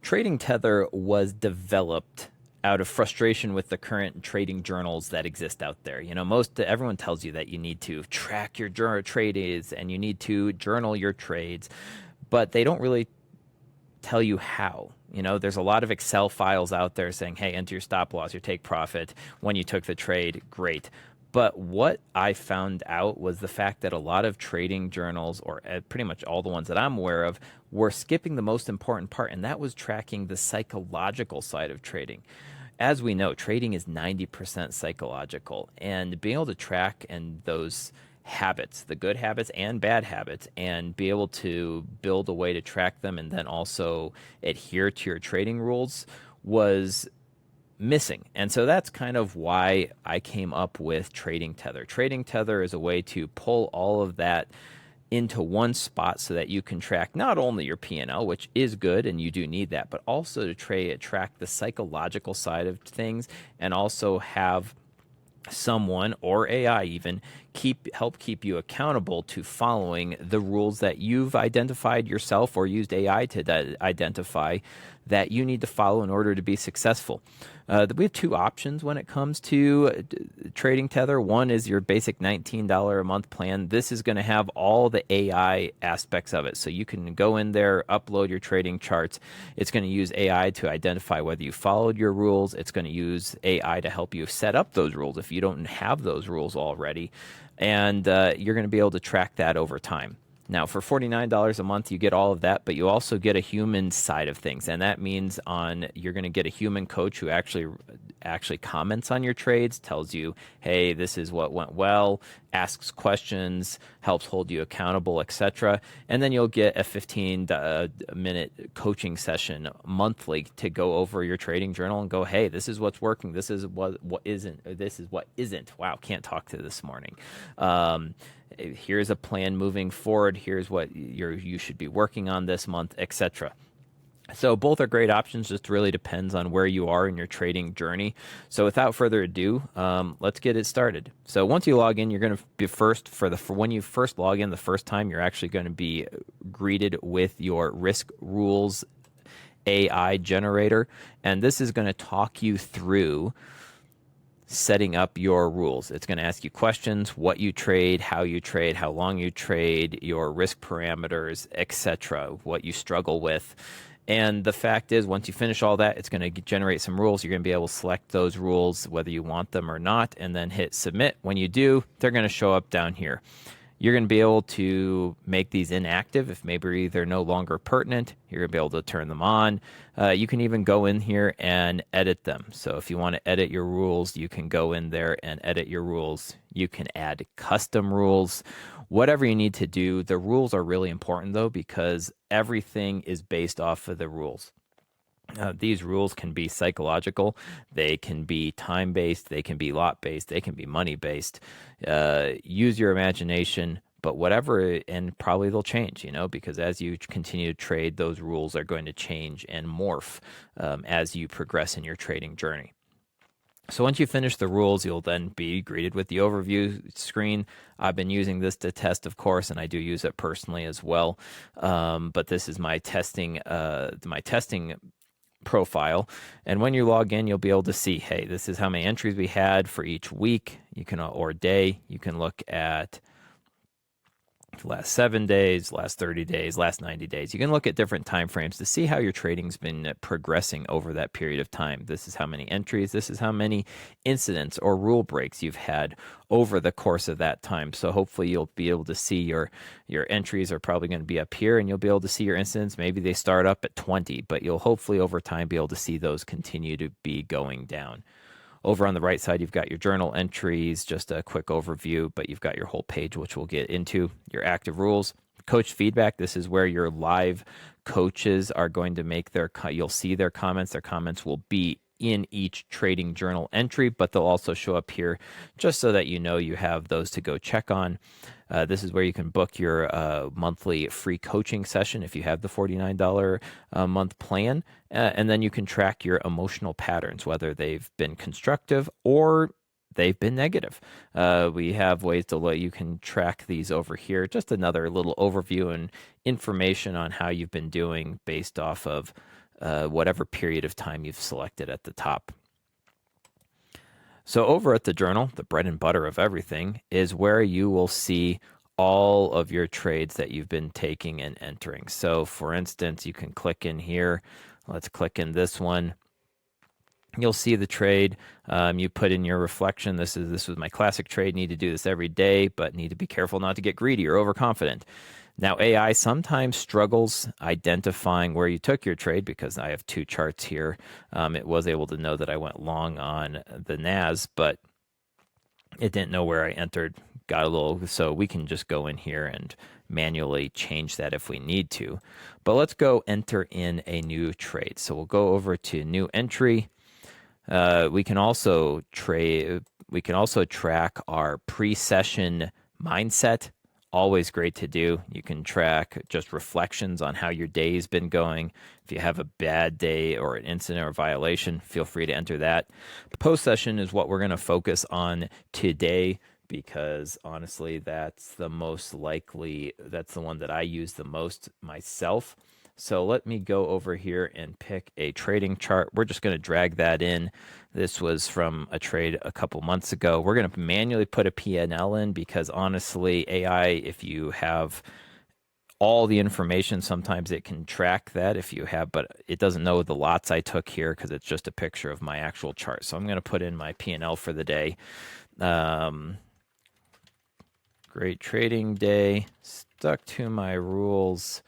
TradingTether was developed out of frustration with the current trading journals that exist out there. You know, everyone tells you that you need to track your trades and you need to journal your trades, but they don't really tell you how. You know, there's a lot of Excel files out there saying, hey, enter your stop loss, your take profit when you took the trade. Great. But what I found out was the fact that a lot of trading journals, or pretty much all the ones that I'm aware of, were skipping the most important part, and that was tracking the psychological side of trading. As we know, trading is 90% psychological, and being able to track and those habits, the good habits and bad habits, and be able to build a way to track them and then also adhere to your trading rules was missing. And so that's kind of why I came up with TradingTether. TradingTether is a way to pull all of that into one spot so that you can track not only your P&L, which is good and you do need that, but also to track the psychological side of things, and also have someone or AI even help keep you accountable to following the rules that you've identified yourself or used AI to identify that you need to follow in order to be successful. We have two options when it comes to TradingTether. One is your basic $19 a month plan. This is going to have all the AI aspects of it. So you can go in there, upload your trading charts. It's going to use AI to identify whether you followed your rules. It's going to use AI to help you set up those rules if you don't have those rules already. And you're going to be able to track that over time. Now, for $49 a month, you get all of that, but you also get a human side of things, and that means you're going to get a human coach who actually comments on your trades, tells you, hey, this is what went well, asks questions, helps hold you accountable, etc. And then you'll get a 15-minute coaching session monthly to go over your trading journal and go, hey, this is what's working, this is what isn't, this is what isn't. Wow, can't talk to this morning. Here's a plan moving forward. Here's what you should be working on this month, etc. So both are great options. Just really depends on where you are in your trading journey. So without further ado, let's get it started. So once you log in, you're going to be when you first log in the first time, you're actually going to be greeted with your risk rules AI generator, and this is going to talk you through setting up your rules. It's going to ask you questions, what you trade, how long you trade, your risk parameters, etc., what you struggle with. And the fact is, once you finish all that, it's going to generate some rules. You're going to be able to select those rules, whether you want them or not, and then hit submit. When you do, they're going to show up down here. You're going to be able to make these inactive if maybe they're no longer pertinent. You're going to be able to turn them on. You can even go in here and edit them. So if you want to edit your rules, you can go in there and edit your rules. You can add custom rules, whatever you need to do. The rules are really important, though, because everything is based off of the rules. These rules can be psychological, they can be time-based, they can be lot-based, they can be money-based. Use your imagination, but whatever, and probably they'll change, because as you continue to trade, those rules are going to change and morph as you progress in your trading journey. So once you finish the rules, you'll then be greeted with the overview screen. I've been using this to test, of course, and I do use it personally as well. But this is my testing profile, and when you log in, you'll be able to see, hey, this is how many entries we had for each week, or day. You can look at last 7 days, last 30 days, last 90 days. You can look at different time frames to see how your trading's been progressing over that period of time. This is how many entries, this is how many incidents or rule breaks you've had over the course of that time. So hopefully you'll be able to see your entries are probably going to be up here, and you'll be able to see your incidents. Maybe they start up at 20, but you'll hopefully over time be able to see those continue to be going down. Over on the right side, you've got your journal entries, just a quick overview, but you've got your whole page, which we'll get into. Your active rules, coach feedback. This is where your live coaches are going to you'll see their comments. Their comments will be in each trading journal entry, but they'll also show up here just so that you have those to go check on. This is where you can book your monthly free coaching session if you have the $49 a month plan. And then you can track your emotional patterns, whether they've been constructive or they've been negative. We have ways to let you can track these over here. Just another little overview and information on how you've been doing based off of whatever period of time you've selected at the top. So over at the journal, the bread and butter of everything is where you will see all of your trades that you've been taking and entering. So for instance, you can click in here. Let's click in this one. You'll see the trade. You put in your reflection. This was my classic trade. Need to do this every day, but need to be careful not to get greedy or overconfident. Now, AI sometimes struggles identifying where you took your trade because I have two charts here. It was able to know that I went long on the NAS, but it didn't know where I entered. Got a little, so we can just go in here and manually change that if we need to. But let's go enter in a new trade. So we'll go over to new entry. We can also trade. We can also track our pre-session mindset. Always great to do. You can track just reflections on how your day's been going. If you have a bad day or an incident or violation, feel free to enter that. Post-session is what we're going to focus on today because honestly, that's the most likely, that's the one that I use the most myself. So let me go over here and pick a trading chart. We're just going to drag that in. This was from a trade a couple months ago. We're going to manually put a P&L in because honestly, AI, if you have all the information, sometimes it can track that if you have, but it doesn't know the lots I took here because it's just a picture of my actual chart. So I'm going to put in my P&L for the day. Great trading day. Stuck to my rules,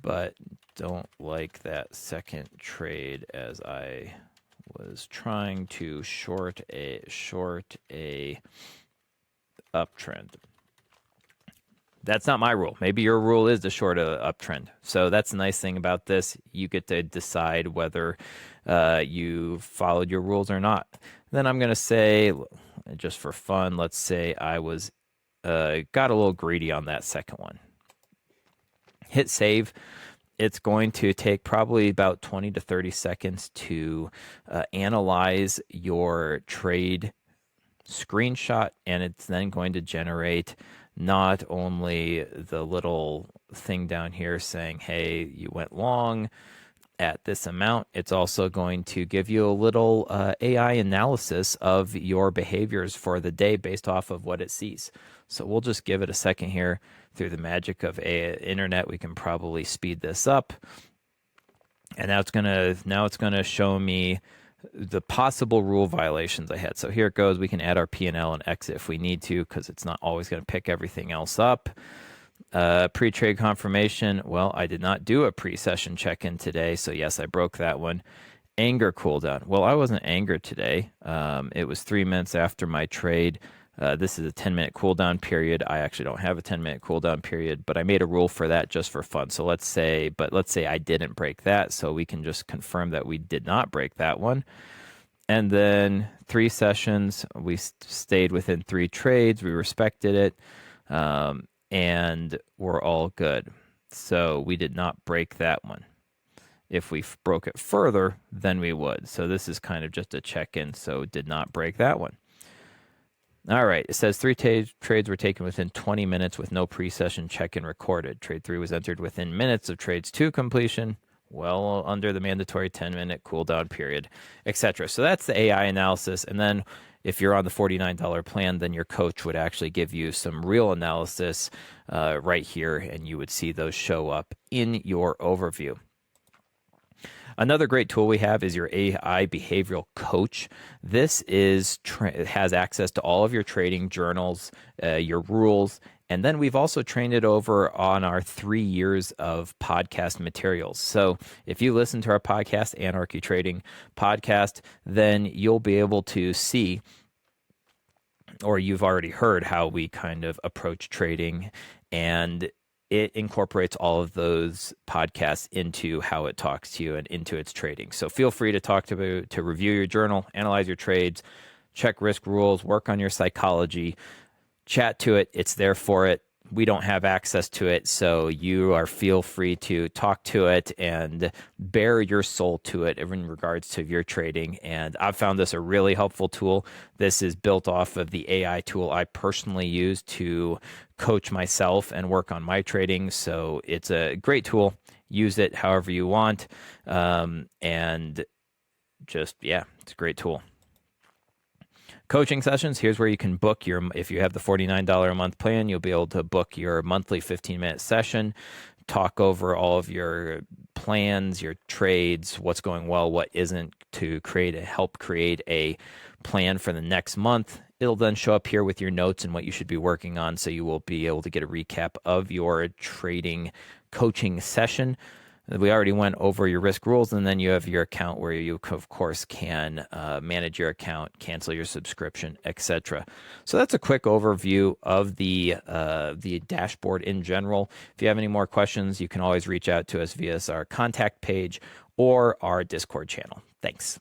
but don't like that second trade as I was trying to short a uptrend. That's not my rule. Maybe your rule is to short a uptrend. So that's the nice thing about this. You get to decide whether you followed your rules or not. Then I'm going to say, just for fun, let's say I was got a little greedy on that second one. Hit save. It's going to take probably about 20 to 30 seconds to analyze your trade screenshot, and it's then going to generate not only the little thing down here saying, hey, you went long at this amount, it's also going to give you a little AI analysis of your behaviors for the day based off of what it sees. So we'll just give it a second here. Through the magic of internet, we can probably speed this up. And now it's gonna show me the possible rule violations I had. So here it goes. We can add our P&L and exit if we need to because it's not always going to pick everything else up. Pre-trade confirmation. Well, I did not do a pre-session check-in today, so yes, I broke that one. Anger cooldown. Well, I wasn't angered today. It was 3 minutes after my trade. This is a 10-minute cooldown period. I actually don't have a 10-minute cooldown period, but I made a rule for that just for fun. So let's say I didn't break that, so we can just confirm that we did not break that one. And then 3 sessions, we stayed within 3 trades. We respected it, and we're all good. So we did not break that one. If we broke it further, then we would. So this is kind of just a check-in, so did not break that one. All right, it says 3 trades were taken within 20 minutes with no pre-session check-in recorded. Trade 3 was entered within minutes of trades 2 completion, well under the mandatory 10-minute cooldown period, etc. So that's the AI analysis. And then if you're on the $49 plan, then your coach would actually give you some real analysis right here, and you would see those show up in your overview. Another great tool we have is your AI behavioral coach. This has access to all of your trading journals, your rules, and then we've also trained it over on our 3 years of podcast materials. So if you listen to our podcast, Anarchy Trading Podcast, then you'll be able to see, or you've already heard how we kind of approach trading, and it incorporates all of those podcasts into how it talks to you and into its trading. So feel free to review your journal, analyze your trades, check risk rules, work on your psychology, chat to it. It's there for it. We don't have access to it, so you feel free to talk to it and bare your soul to it in regards to your trading. And I've found this a really helpful tool. This is built off of the AI tool I personally use to coach myself and work on my trading. So it's a great tool. use it however you want. And just, yeah, it's a great tool. Coaching sessions, here's where you can book your, if you have the $49 a month plan, you'll be able to book your monthly 15-minute session, talk over all of your plans, your trades, what's going well, what isn't, to help create a plan for the next month. It'll then show up here with your notes and what you should be working on, so you will be able to get a recap of your trading coaching session. We already went over your risk rules, and then you have your account where you, of course, can manage your account, cancel your subscription, etc. So that's a quick overview of the dashboard in general. If you have any more questions, you can always reach out to us via our contact page or our Discord channel. Thanks.